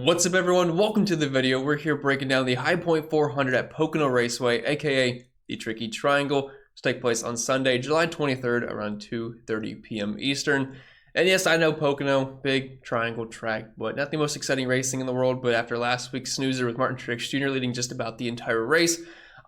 What's up, everyone? Welcome to the video. We're here breaking down the Highpoint 400 at Pocono Raceway, aka the Tricky Triangle, which take place on Sunday, July 23rd around 2:30 p.m. Eastern. And yes, I know Pocono, big triangle track, but not the most exciting racing in the world. But after last week's snoozer with Martin Truex Jr. leading just about the entire race,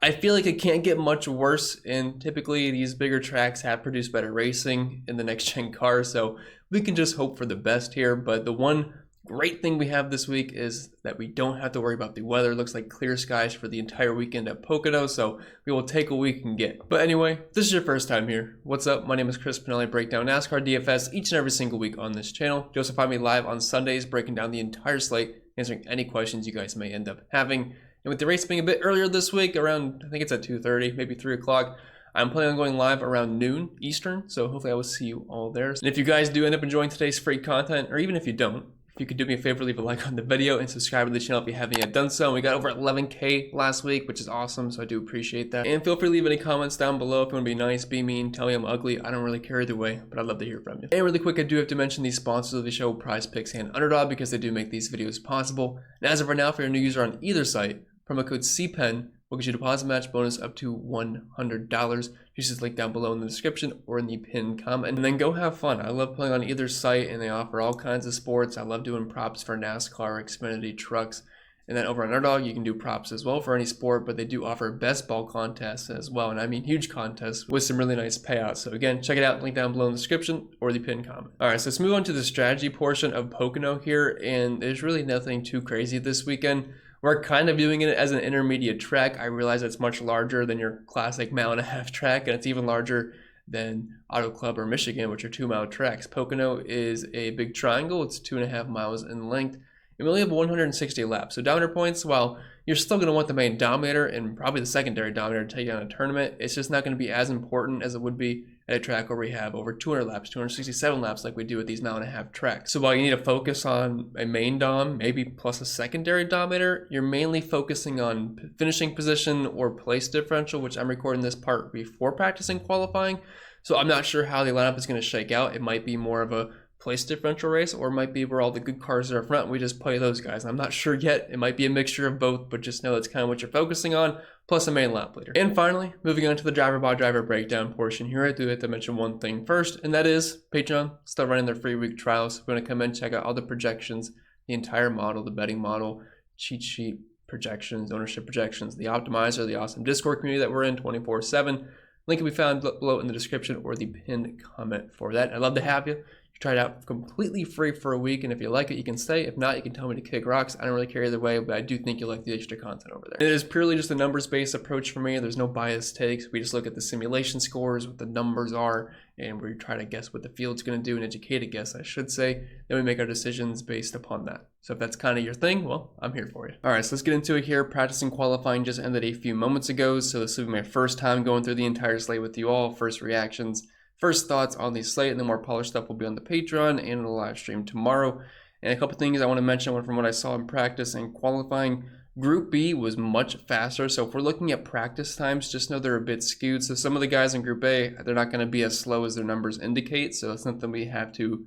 I feel like it can't get much worse. And typically these bigger tracks have produced better racing in the next gen cars, so we can just hope for the best here. But the one great thing we have this week is that we don't have to worry about the weather. It looks like clear skies for the entire weekend at Pocono, so we will take what we can get. But anyway, if this is your first time here, what's up? My name is Pennell. I break down NASCAR DFS each and every single week on this channel. You also find me live on Sundays breaking down the entire slate, answering any questions you guys may end up having. And with the race being a bit earlier this week, around, I think it's at 2:30, maybe 3 o'clock, I'm planning on going live around noon Eastern, so hopefully I will see you all there. And if you guys do end up enjoying today's free content, or even if you don't, if you could do me a favor, leave a like on the video and subscribe to the channel if you haven't yet done so. And we got over 11K last week, which is awesome, so I do appreciate that. And feel free to leave any comments down below if you want to be nice, be mean, tell me I'm ugly. I don't really care either way, but I'd love to hear from you. And really quick, I do have to mention the sponsors of the show, Prize Picks and Underdog, because they do make these videos possible. And as of right now, for your new user on either site, promo code CPEN will get you a deposit match bonus up to $100. Use this link down below in the description or in the pinned comment. And then go have fun. I love playing on either site, and they offer all kinds of sports. I love doing props for NASCAR, Xfinity, trucks. And then over on Underdog, you can do props as well for any sport, but they do offer best ball contests as well. And I mean huge contests with some really nice payouts. So again, check it out, link down below in the description or the pinned comment. All right, so let's move on to the strategy portion of Pocono here. And there's really nothing too crazy this weekend. We're kind of viewing it as an intermediate track. I realize it's much larger than your classic mile-and-a-half track, and it's even larger than Auto Club or Michigan, which are 2-mile tracks. Pocono is a big triangle. It's 2.5 miles in length. And we only have 160 laps. So dominator points, while you're still going to want the main dominator and probably the secondary dominator to take you on a tournament, it's just not going to be as important as it would be at a track where we have over 200 laps, 267 laps like we do at these mile-and-a-half tracks. So while you need to focus on a main dom, maybe plus a secondary dominator, you're mainly focusing on finishing position or place differential, which I'm recording this part before practicing qualifying. So I'm not sure how the lineup is going to shake out. It might be more of a place differential race, or it might be where all the good cars are up front and we just play those guys. I'm not sure yet. It might be a mixture of both, but just know that's kind of what you're focusing on, plus a main lap leader. And finally, moving on to the driver by driver breakdown portion here, I do have to mention one thing first, and that is Patreon still running their free week trials. So we're going to come in, check out all the projections, the entire model, the betting model, cheat sheet projections, ownership projections, the optimizer, the awesome Discord community that we're in 24/7. Link can be found below in the description or the pinned comment for that. I'd love to have you. Try it out completely free for a week, and if you like it, you can stay. If not, you can tell me to kick rocks. I don't really care either way, but I do think you'll like the extra content over there. It is purely just a numbers-based approach for me. There's no biased takes. We just look at the simulation scores, what the numbers are, and we try to guess what the field's going to do, an educated guess, I should say. Then we make our decisions based upon that. So if that's kind of your thing, well, I'm here for you. All right, so let's get into it here. Practicing qualifying just ended a few moments ago, so this will be my first time going through the entire slate with you all. First reactions. First thoughts on the slate, and the more polished stuff will be on the Patreon and in the live stream tomorrow. And a couple things I want to mention from what I saw in practice and qualifying. Group B was much faster, so if we're looking at practice times, just know they're a bit skewed. So some of the guys in Group A, they're not going to be as slow as their numbers indicate, so it's something we have to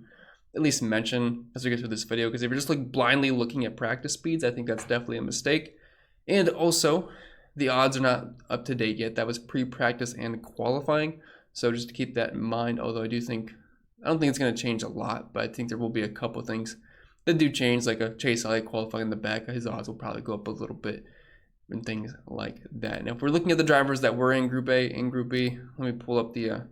at least mention as we get through this video, because if you're just blindly looking at practice speeds, I think that's definitely a mistake. And also, the odds are not up to date yet. That was pre-practice and qualifying. So just to keep that in mind, although I don't think it's going to change a lot, but I think there will be a couple things that do change, like a Chase Elliott qualifying in the back. His odds will probably go up a little bit and things like that. Now, if we're looking at the drivers that were in Group A and Group B, let me pull up the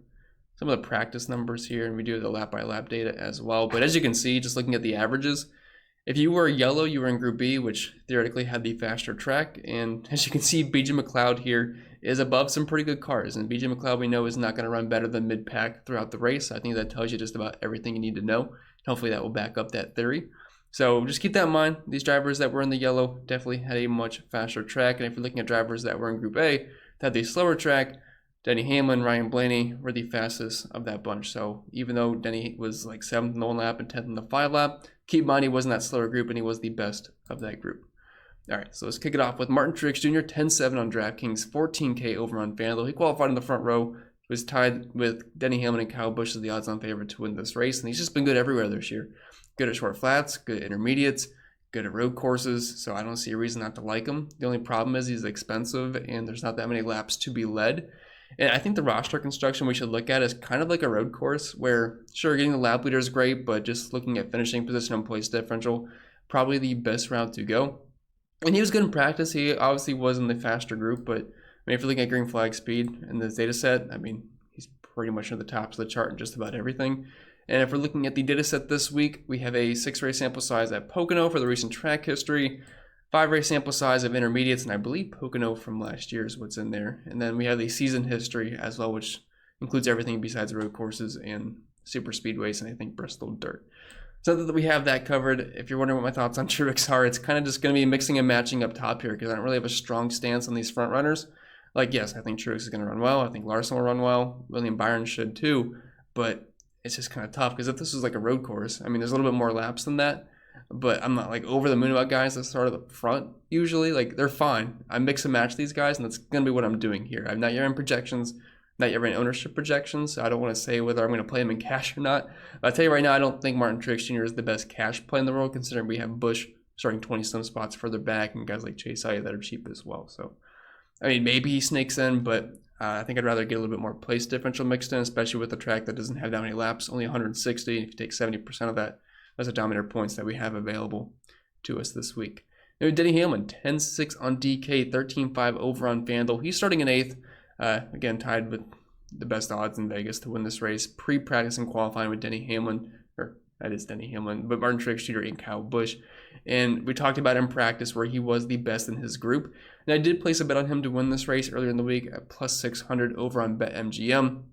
some of the practice numbers here, and we do the lap by lap data as well. But as you can see, just looking at the averages, if you were yellow, you were in Group B, which theoretically had the faster track. And as you can see, BJ McLeod here is above some pretty good cars. And BJ McLeod, we know, is not going to run better than mid-pack throughout the race. I think that tells you just about everything you need to know. Hopefully that will back up that theory. So just keep that in mind. These drivers that were in the yellow definitely had a much faster track. And if you're looking at drivers that were in Group A that had the slower track, Denny Hamlin, Ryan Blaney were the fastest of that bunch. So even though Denny was like 7th in the 1 lap and 10th in the 5 lap, keep in mind he wasn't that slower group, and he was the best of that group. All right, so let's kick it off with Martin Truex Jr., 10-7 on DraftKings, 14K over on FanDuel. He qualified in the front row, was tied with Denny Hamlin and Kyle Busch as the odds-on favorite to win this race, and he's just been good everywhere this year. Good at short flats, good at intermediates, good at road courses, so I don't see a reason not to like him. The only problem is he's expensive and there's not that many laps to be led. And I think the roster construction we should look at is kind of like a road course where, sure, getting the lap leader is great, but just looking at finishing position and place differential, probably the best route to go. And he was good in practice. He obviously was in the faster group, but I mean, if you're looking at green flag speed in this data set, I mean, he's pretty much at the tops of the chart in just about everything. And if we're looking at the data set this week, we have a 6-race sample size at Pocono for the recent track history, 5-race sample size of intermediates, and I believe Pocono from last year is what's in there. And then we have the season history as well, which includes everything besides road courses and super speedways, and I think Bristol dirt. So that we have that covered. If you're wondering what my thoughts on Truex are, it's kind of just going to be mixing and matching up top here because I don't really have a strong stance on these front runners. Like, yes, I think Truex is going to run well. I think Larson will run well. William Byron should too. But it's just kind of tough because if this was like a road course, I mean, there's a little bit more laps than that. But I'm not like over the moon about guys that start at the front usually. Like, they're fine. I mix and match these guys, and that's going to be what I'm doing here. I'm not yet in projections, not yet in ownership projections, so I don't want to say whether I'm going to play him in cash or not. But I'll tell you right now, I don't think Martin Truex Jr. is the best cash play in the world, considering we have Busch starting 20-some spots further back and guys like Chase Elliott that are cheap as well. So, I mean, maybe he sneaks in, but I think I'd rather get a little bit more place differential mixed in, especially with a track that doesn't have that many laps, only 160. If you take 70% of that, that's the dominator points that we have available to us this week. Now, Denny Hamlin, 10-6 on DK, 13-5 over on FanDuel. He's starting in 8th, again, tied with the best odds in Vegas to win this race. Pre-practice and qualifying with Denny Hamlin, or that is Denny Hamlin, but Martin Truex Jr. and Kyle Busch. And we talked about in practice where he was the best in his group. And I did place a bet on him to win this race earlier in the week at plus 600 over on BetMGM.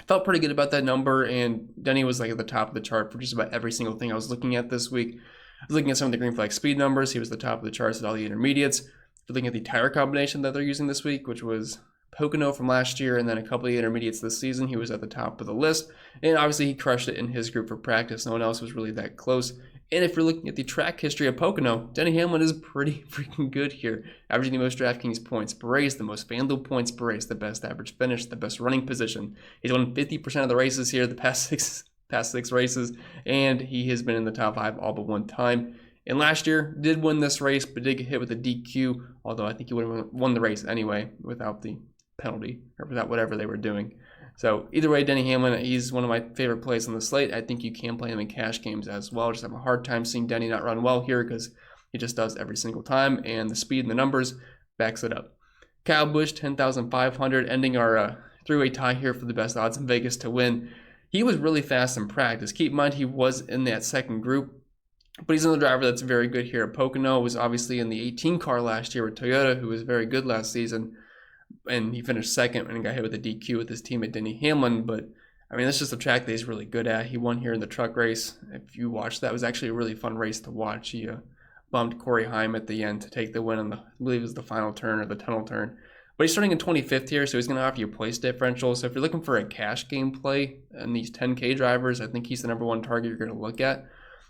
I felt pretty good about that number, and Denny was like at the top of the chart for just about every single thing I was looking at this week. I was looking at some of the green flag speed numbers. He was the top of the charts at all the intermediates. Looking at the tire combination that they're using this week, which was Pocono from last year and then a couple of intermediates this season, he was at the top of the list. And obviously he crushed it in his group for practice. No one else was really that close. And if you're looking at the track history of Pocono, Denny Hamlin is pretty freaking good here. Averaging the most DraftKings points per race, the most FanDuel points per race, the best average finish, the best running position. He's won 50% of the races here the past six races, and he has been in the top 5 all but one time. And last year, did win this race, but did get hit with a DQ, although I think he would have won the race anyway without the penalty or without whatever they were doing. So either way, Denny Hamlin, he's one of my favorite plays on the slate. I think you can play him in cash games as well. Just have a hard time seeing Denny not run well here because he just does every single time, and the speed and the numbers backs it up. Kyle Busch, 10,500, ending our three-way tie here for the best odds in Vegas to win. He was really fast in practice. Keep in mind he was in that second group, but he's another driver that's very good here at Pocono. Was obviously in the 18 car last year with Toyota, who was very good last season. And he finished second and got hit with a DQ with his teammate Denny Hamlin. But, I mean, that's just a track that he's really good at. He won here in the truck race. If you watched that, it was actually a really fun race to watch. He bumped Corey Heim at the end to take the win on the, I believe it was the final turn or the tunnel turn. But he's starting in 25th here, so he's going to offer you a place differential. So if you're looking for a cash game play and these 10K drivers, I think he's the number one target you're going to look at.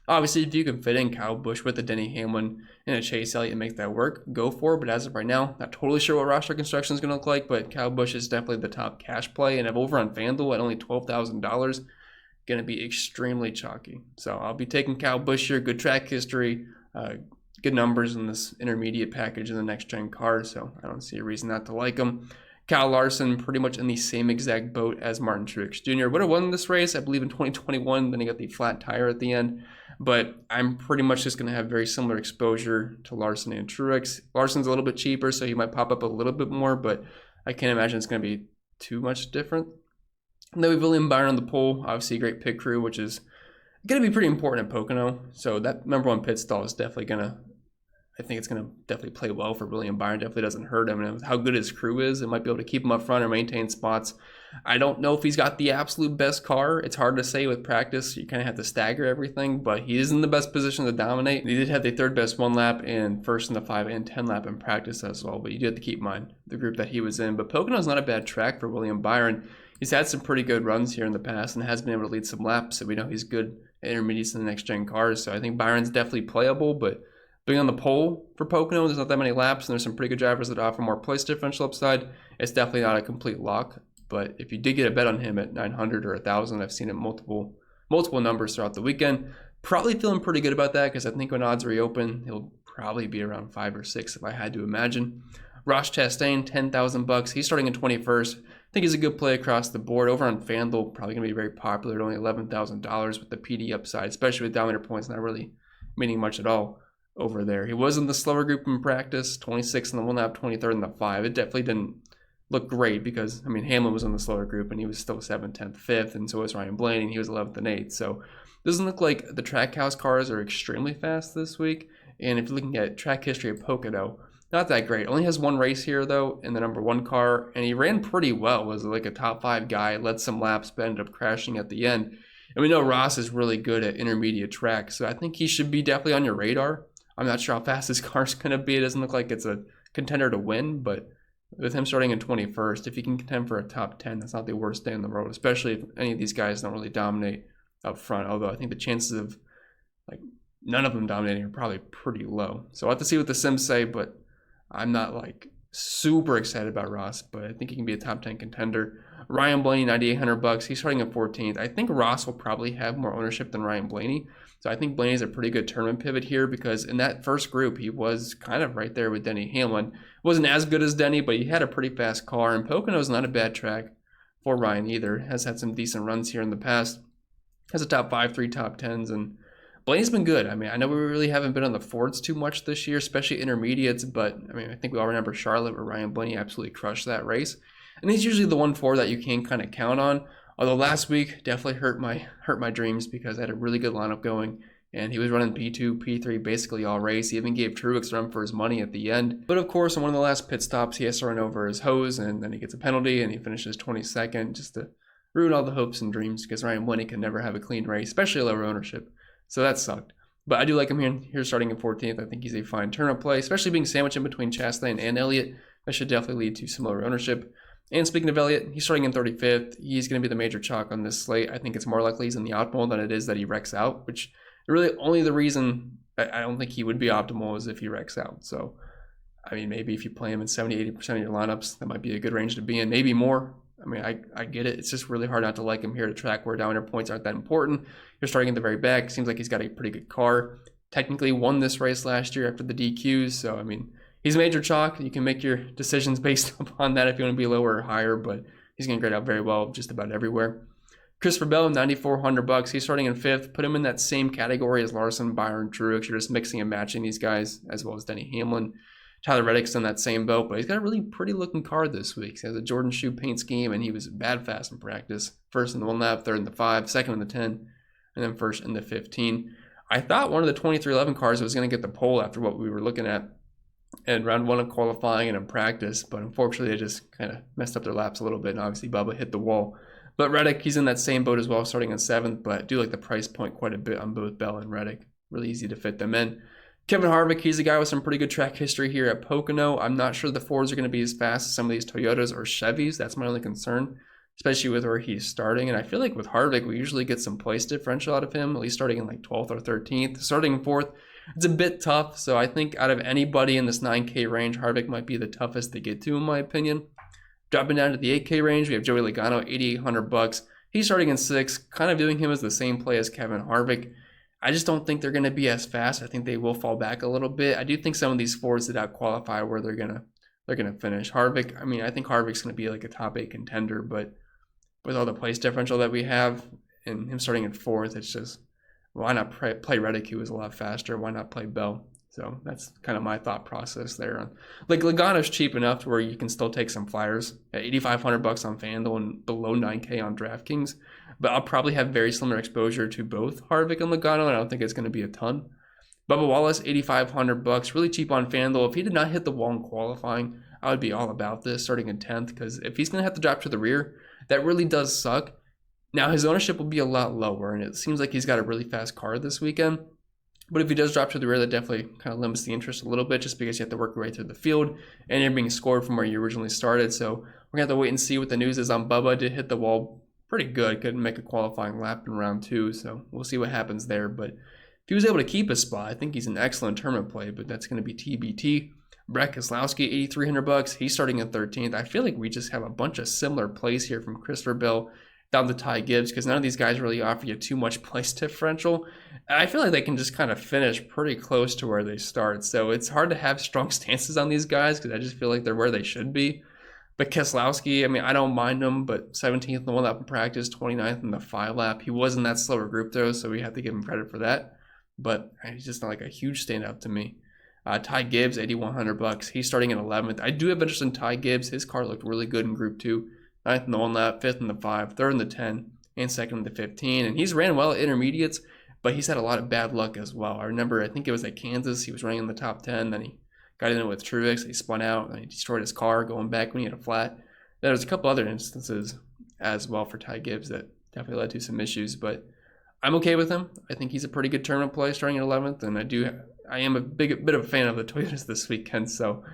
Obviously, if you can fit in Kyle Busch with a Denny Hamlin and a Chase Elliott and make that work, go for it. But as of right now, not totally sure what roster construction is going to look like, but Kyle Busch is definitely the top cash play. And if over on FanDuel at only $12,000, going to be extremely chalky. So I'll be taking Kyle Busch here. Good track history, good numbers in this intermediate package in the next-gen car, so I don't see a reason not to like him. Kyle Larson, pretty much in the same exact boat as Martin Truex Jr. Would have won this race, I believe, in 2021. Then he got the flat tire at the end. But I'm pretty much just going to have very similar exposure to Larson and Truex. Larson's a little bit cheaper, so he might pop up a little bit more, but I can't imagine it's going to be too much different. And then we have William Byron on the pole. Obviously, a great pit crew, which is going to be pretty important at Pocono. So that number one pit stall is definitely going to, I think it's going to definitely play well for William Byron. Definitely doesn't hurt him. And how good his crew is, it might be able to keep him up front or maintain spots. I don't know if he's got the absolute best car. It's hard to say with practice. You kind of have to stagger everything, but he is in the best position to dominate. He did have the third best 1 lap and first in the 5 and 10 lap in practice as well, but you do have to keep in mind the group that he was in. But Pocono is not a bad track for William Byron. He's had some pretty good runs here in the past and has been able to lead some laps, so we know he's good at intermediates in the next-gen cars. So I think Byron's definitely playable, but being on the pole for Pocono, there's not that many laps, and there's some pretty good drivers that offer more place differential upside. It's definitely not a complete lock, but if you did get a bet on him at 900 or 1,000, I've seen it multiple numbers throughout the weekend. Probably feeling pretty good about that because I think when odds reopen, he'll probably be around 5 or 6 if I had to imagine. Ross Chastain, 10,000 bucks. He's starting in 21st. I think he's a good play across the board. Over on FanDuel, probably going to be very popular at only $11,000 with the PD upside, especially with dominator points not really meaning much at all over there. He was in the slower group in practice, 26th in the 1 lap, 23rd in the 5. It definitely didn't look great because, I mean, Hamlin was in the slower group and he was still 7th, 10th, 5th, and so was Ryan Blaney, and he was 11th and 8th. So it doesn't look like the Trackhouse cars are extremely fast this week. And if you're looking at track history of Pocono, not that great. Only has one race here, though, in the number 1 car, and he ran pretty well. Was like a top 5 guy, led some laps, but ended up crashing at the end. And we know Ross is really good at intermediate tracks, so I think he should be definitely on your radar. I'm not sure how fast his car's going to be. It doesn't look like it's a contender to win, but with him starting in 21st, if he can contend for a top 10, that's not the worst day in the road, especially if any of these guys don't really dominate up front. Although I think the chances of like none of them dominating are probably pretty low. So I'll have to see what the Sims say, but I'm not like super excited about Ross, but I think he can be a top 10 contender. Ryan Blaney, 9,800 bucks. He's starting at 14th. I think Ross will probably have more ownership than Ryan Blaney. So I think Blaney's a pretty good tournament pivot here because in that first group, he was kind of right there with Denny Hamlin. Wasn't as good as Denny, but he had a pretty fast car, and Pocono's not a bad track for Ryan either. Has had some decent runs here in the past. Has a top 5, 3 top 10s, and Blaney's been good. I mean, I know we really haven't been on the Fords too much this year, especially intermediates, but I mean, I think we all remember Charlotte where Ryan Blaney absolutely crushed that race. And he's usually the 1-4 that you can kind of count on. Although last week definitely hurt my dreams because I had a really good lineup going, and he was running P2, P3 basically all race. He even gave Truex a run for his money at the end. But of course, on one of the last pit stops, he has to run over his hose, and then he gets a penalty, and he finishes 22nd just to ruin all the hopes and dreams because Ryan Blaney can never have a clean race, especially lower ownership. So that sucked. But I do like him here starting in 14th. I think he's a fine tournament play, especially being sandwiched in between Chastain and Elliott. That should definitely lead to similar ownership. And speaking of Elliott, he's starting in 35th. He's going to be the major chalk on this slate. I think it's more likely he's in the optimal than it is that he wrecks out, which really only the reason I don't think he would be optimal is if he wrecks out. So, I mean, maybe if you play him in 70-80% of your lineups, that might be a good range to be in, maybe more. I mean, I get it. It's just really hard not to like him here at a track where down points aren't that important. You're starting at the very back. Seems like he's got a pretty good car. Technically won this race last year after the DQs. So, I mean, he's major chalk. You can make your decisions based upon that if you want to be lower or higher, but he's going to grade out very well just about everywhere. Christopher Bell, 9,400 bucks. He's starting in 5th. Put him in that same category as Larson, Byron, Truex. You're just mixing and matching these guys as well as Denny Hamlin. Tyler Reddick's in that same boat, but he's got a really pretty looking car this week. He has a Jordan shoe paint scheme, and he was bad fast in practice. First in the 1 lap, third in the 5, second in the 10, and then first in the 15. I thought one of the 2311 cars was going to get the pole after what we were looking at in round 1 of qualifying and in practice, but unfortunately they just kind of messed up their laps a little bit, and obviously Bubba hit the wall. But Reddick, he's in that same boat as well, starting in 7th, but I do like the price point quite a bit on both Bell and Reddick. Really easy to fit them in. Kevin Harvick, he's a guy with some pretty good track history here at Pocono. I'm not sure the Fords are going to be as fast as some of these Toyotas or Chevys. That's my only concern, especially with where he's starting. And I feel like with Harvick, we usually get some place differential out of him, at least starting in like 12th or 13th. Starting in 4th, it's a bit tough. So I think out of anybody in this 9K range, Harvick might be the toughest to get to, in my opinion. Dropping down to the 8K range, we have Joey Logano, 8,800 bucks. He's starting in 6th, kind of doing him as the same play as Kevin Harvick. I just don't think they're going to be as fast. I think they will fall back a little bit. I do think some of these Fords did not qualify where they're gonna finish. Harvick, I mean, I think Harvick's going to be like a top 8 contender, but with all the place differential that we have and him starting in 4th, it's just why not play Reddick, who is a lot faster? Why not play Bell? So that's kind of my thought process there. Like Logano's cheap enough to where you can still take some flyers at 8,500 bucks on FanDuel and below 9K on DraftKings. But I'll probably have very similar exposure to both Harvick and Logano, and I don't think it's going to be a ton. Bubba Wallace, 8,500 bucks, really cheap on FanDuel. If he did not hit the wall in qualifying, I would be all about this starting in 10th, because if he's going to have to drop to the rear, that really does suck. Now his ownership will be a lot lower, and it seems like he's got a really fast car this weekend. But if he does drop to the rear, that definitely kind of limits the interest a little bit, just because you have to work your way through the field and you're being scored from where you originally started. So we're going to have to wait and see what the news is on Bubba. Did hit the wall pretty good, couldn't make a qualifying lap in round 2, so we'll see what happens there. But if he was able to keep his spot, I think he's an excellent tournament play, but that's going to be TBT. Brett Keselowski, 8,300 bucks. He's starting in 13th. I feel like we just have a bunch of similar plays here from Christopher Bell down to Ty Gibbs, because none of these guys really offer you too much place differential. And I feel like they can just kind of finish pretty close to where they start. So it's hard to have strong stances on these guys because I just feel like they're where they should be. But Keselowski, I mean, I don't mind him, but 17th in the 1 lap in practice, 29th in the 5 lap. He was in that slower group, though, so we have to give him credit for that. But he's just not like a huge standout to me. Ty Gibbs, $8,100. He's starting in 11th. I do have interest in Ty Gibbs. His car looked really good in Group 2. 9th in the 1 lap, 5th in the 5, 3rd in the 10, and 2nd in the 15. And he's ran well at intermediates, but he's had a lot of bad luck as well. I remember, I think it was at Kansas, he was running in the top 10, then he got in it with Truex, he spun out, and he destroyed his car going back when he had a flat. There was a couple other instances as well for Ty Gibbs that definitely led to some issues, but I'm okay with him. I think he's a pretty good tournament play starting at 11th, and I am a bit of a fan of the Toyotas this weekend, so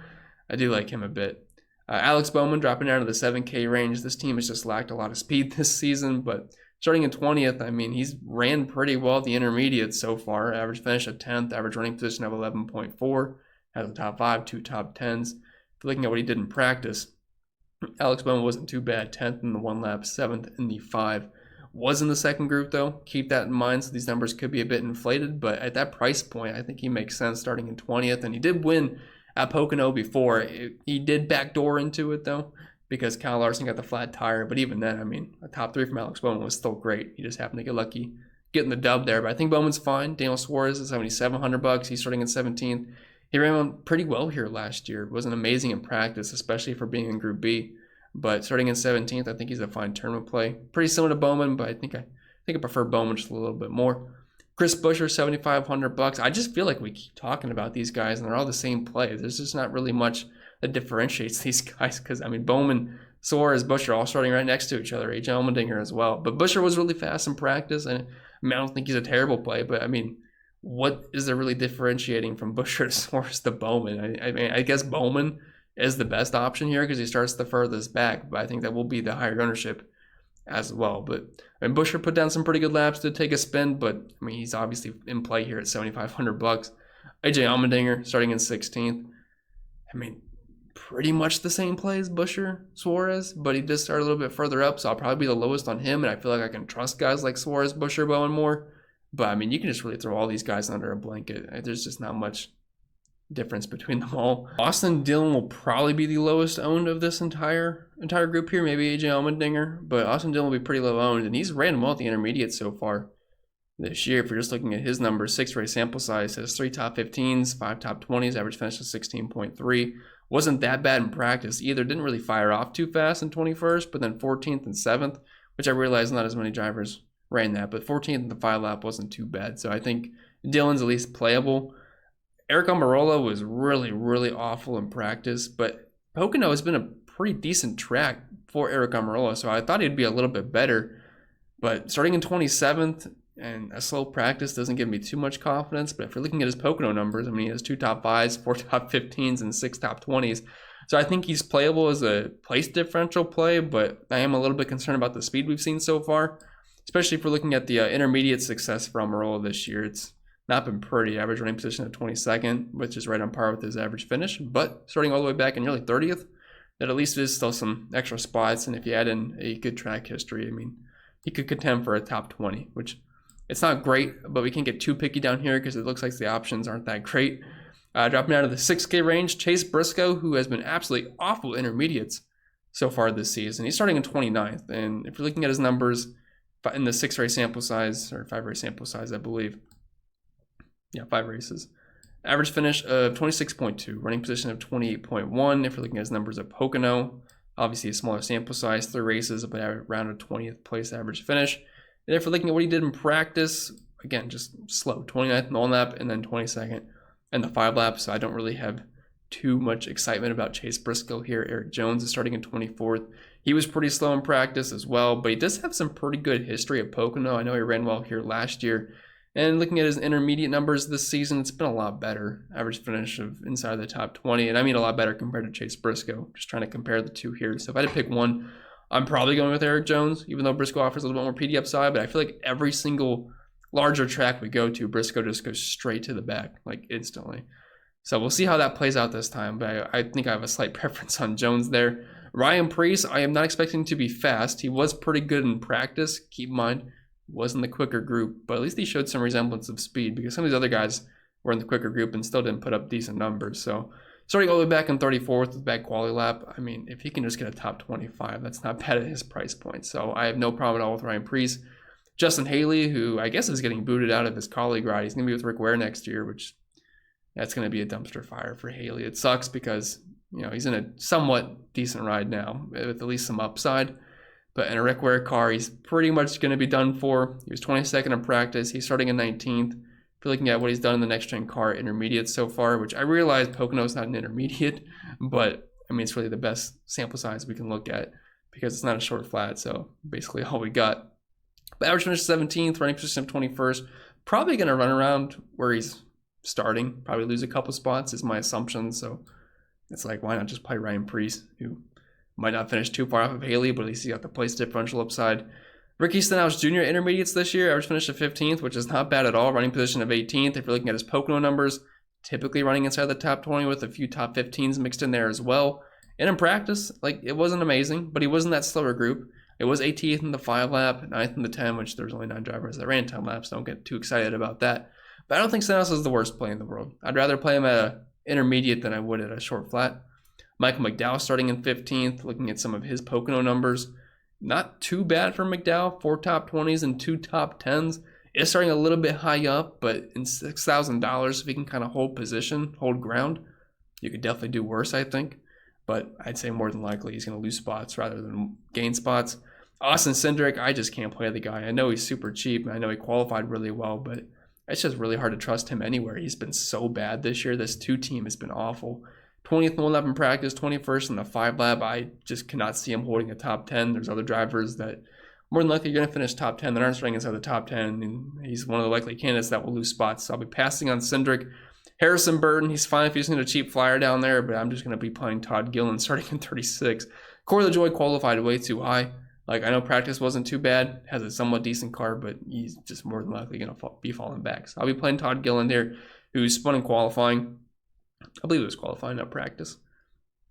I do like him a bit. Alex Bowman dropping down to the 7K range. This team has just lacked a lot of speed this season, but starting in 20th, I mean, he's ran pretty well at the intermediates so far. Average finish at 10th, average running position of 11.4, has a top 5, 2 top 10s. If you're looking at what he did in practice, Alex Bowman wasn't too bad. 10th in the 1 lap, 7th in the 5. Was in the second group, though. Keep that in mind, so these numbers could be a bit inflated, but at that price point, I think he makes sense starting in 20th, and he did win at Pocono before. He did backdoor into it, though, because Kyle Larson got the flat tire. But even then, I mean, a top 3 from Alex Bowman was still great. He just happened to get lucky getting the dub there. But I think Bowman's fine. Daniel Suarez is $7,700. He's starting in 17th. He ran pretty well here last year. Wasn't amazing in practice, especially for being in Group B. But starting in 17th, I think he's a fine tournament play. Pretty similar to Bowman, but I think I prefer Bowman just a little bit more. Chris Buescher, $7,500. I just feel like we keep talking about these guys, and they're all the same play. There's just not really much that differentiates these guys because, I mean, Bowman, Suarez, Buescher all starting right next to each other. AJ Allmendinger as well. But Buescher was really fast in practice, and I mean, I don't think he's a terrible play, but I mean, what is there really differentiating from Buescher to Suarez to Bowman? I mean, I guess Bowman is the best option here because he starts the furthest back, but I think that will be the higher ownership as well. But I mean, Buescher put down some pretty good laps to take a spin, but I mean, he's obviously in play here at $7,500. AJ Allmendinger starting in 16th. I mean, pretty much the same play as Buescher, Suarez, but he did start a little bit further up, so I'll probably be the lowest on him, and I feel like I can trust guys like Suarez, Buescher, Bowman more. But I mean, you can just really throw all these guys under a blanket. There's just not much difference between them all. Austin Dillon will probably be the lowest owned of this entire group here, maybe AJ Allmendinger, but Austin Dillon will be pretty low owned, and he's ran well at the intermediate so far this year. If you're just looking at his numbers, 6 race sample size, has 3 top 15s, 5 top 20s, average finish of 16.3. Wasn't that bad in practice either. Didn't really fire off too fast in 21st, but then 14th and 7th, which I realize not as many drivers ran that, but 14th in the 5 lap wasn't too bad. So I think Dillon's at least playable. Eric Almirola was really, really awful in practice, but Pocono has been a pretty decent track for Eric Almirola, so I thought he'd be a little bit better. But starting in 27th and a slow practice doesn't give me too much confidence. But if you're looking at his Pocono numbers, I mean, he has 2 top 5s, 4 top 15s, and 6 top 20s. So I think he's playable as a place differential play, but I am a little bit concerned about the speed we've seen so far, especially if we're looking at the intermediate success for Almirola this year. It's not been pretty. Average running position of 22nd, which is right on par with his average finish. But starting all the way back in nearly 30th, that at least is still some extra spots. And if you add in a good track history, I mean, he could contend for a top 20, which it's not great, but we can't get too picky down here because it looks like the options aren't that great. Dropping out of the 6K range, Chase Briscoe, who has been absolutely awful intermediates so far this season. He's starting in 29th. And if you're looking at his numbers in the 6 race sample size, or 5 race sample size, I believe. Yeah, 5 races. Average finish of 26.2, running position of 28.1. If you're looking at his numbers at Pocono, obviously a smaller sample size, 3 races, but around a 20th place average finish. And if you're looking at what he did in practice, again, just slow, 29th in the 1 lap and then 22nd in the 5 lap. So I don't really have too much excitement about Chase Briscoe here. Eric Jones is starting in 24th. He was pretty slow in practice as well, but he does have some pretty good history at Pocono. I know he ran well here last year. And looking at his intermediate numbers this season, it's been a lot better. Average finish of inside the top 20, and I mean a lot better compared to Chase Briscoe. Just trying to compare the two here. So if I had to pick one, I'm probably going with Eric Jones, even though Briscoe offers a little bit more PD upside. But I feel like every single larger track we go to, Briscoe just goes straight to the back, like instantly. So we'll see how that plays out this time. But I think I have a slight preference on Jones there. Ryan Preece, I am not expecting to be fast. He was pretty good in practice. Keep in mind, he was in the quicker group, but at least he showed some resemblance of speed because some of these other guys were in the quicker group and still didn't put up decent numbers. So starting all the way back in 34th with bad quality lap, I mean, if he can just get a top 25, that's not bad at his price point. So I have no problem at all with Ryan Preece. Justin Haley, who I guess is getting booted out of his colleague ride. He's going to be with Rick Ware next year, which that's going to be a dumpster fire for Haley. It sucks because, you know, he's in a somewhat decent ride now with at least some upside. But in a Rick Ware car, he's pretty much going to be done for. He was 22nd in practice. He's starting in 19th. If you're looking at what he's done in the next-gen car, intermediate so far, which I realize Pocono is not an intermediate, but, I mean, it's really the best sample size we can look at because it's not a short flat, so basically all we got. But average finish 17th, running position of 21st. Probably going to run around where he's starting. Probably lose a couple spots is my assumption, so it's like, why not just play Ryan Preece, who might not finish too far off of Haley, but at least he got the place differential upside. Ricky Stenhouse Jr. intermediates this year, average finish of 15th, which is not bad at all. Running position of 18th. If you're looking at his Pocono numbers, typically running inside the top 20 with a few top 15s mixed in there as well. And in practice, like, it wasn't amazing, but he was in that slower group. It was 18th in the 5 lap, 9th in the 10, which there's only 9 drivers that ran 10 laps. Don't get too excited about that. But I don't think Stenhouse is the worst play in the world. I'd rather play him at an intermediate than I would at a short flat. Michael McDowell starting in 15th, looking at some of his Pocono numbers. Not too bad for McDowell, 4 top 20s and 2 top 10s. It's starting a little bit high up, but in $6,000, if he can kind of hold position, hold ground, you could definitely do worse, I think. But I'd say more than likely he's going to lose spots rather than gain spots. Austin Cindric, I just can't play the guy. I know he's super cheap, and I know he qualified really well, but it's just really hard to trust him anywhere. He's been so bad this year. This 2 team has been awful. 20th in the 1 lap in practice, 21st in the 5 lap. I just cannot see him holding a top 10. There's other drivers that more than likely are going to finish top 10 that aren't starting inside the top 10, and he's one of the likely candidates that will lose spots. So I'll be passing on Cindric. Harrison Burton, he's fine if he's using a cheap flyer down there, but I'm just going to be playing Todd Gillen starting in 36. Corey LaJoie qualified way too high. Like, I know practice wasn't too bad, has a somewhat decent car, but he's just more than likely going to be falling back. So I'll be playing Todd Gillen there, who's spun in qualifying. I believe it was qualifying, not practice.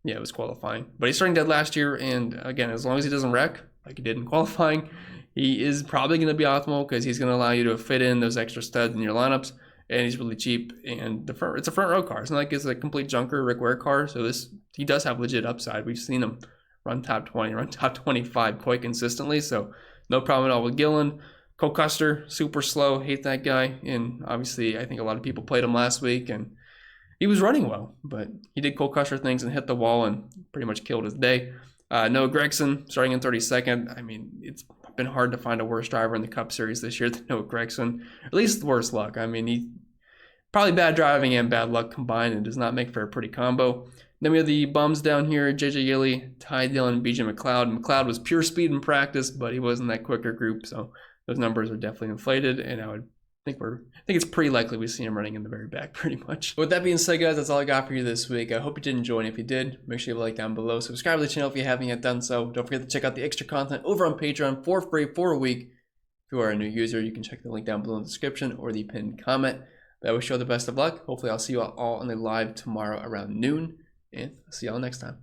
Yeah, it was qualifying. But he's starting dead last year, and again, as long as he doesn't wreck, like he did in qualifying, he is probably going to be optimal because he's going to allow you to fit in those extra studs in your lineups, and he's really cheap, and it's a front row car. It's not like it's a complete junker Rick Ware car, so he does have legit upside. We've seen him run top 20, run top 25 quite consistently, so no problem at all with Gillen. Cole Custer, super slow, hate that guy, and obviously I think a lot of people played him last week, and he was running well, but he did Cole Custer things and hit the wall and pretty much killed his day. Noah Gragson starting in 32nd. I mean, it's been hard to find a worse driver in the Cup Series this year than Noah Gragson. At least worse luck. I mean, he probably bad driving and bad luck combined and does not make for a pretty combo. Then we have the bums down here, JJ Yeley, Ty Dillon, and BJ McLeod. McLeod was pure speed in practice, but he wasn't that quicker group, so those numbers are definitely inflated, and I think it's pretty likely we see him running in the very back pretty much. With that being said, guys, that's all I got for you this week. I hope you did enjoy, and if you did, make sure you like down below. Subscribe to the channel if you haven't yet done so. Don't forget to check out the extra content over on Patreon for free for a week. If you are a new user, you can check the link down below in the description or the pinned comment. But I wish you all the best of luck. Hopefully I'll see you all on the live tomorrow around noon, and I'll see y'all next time.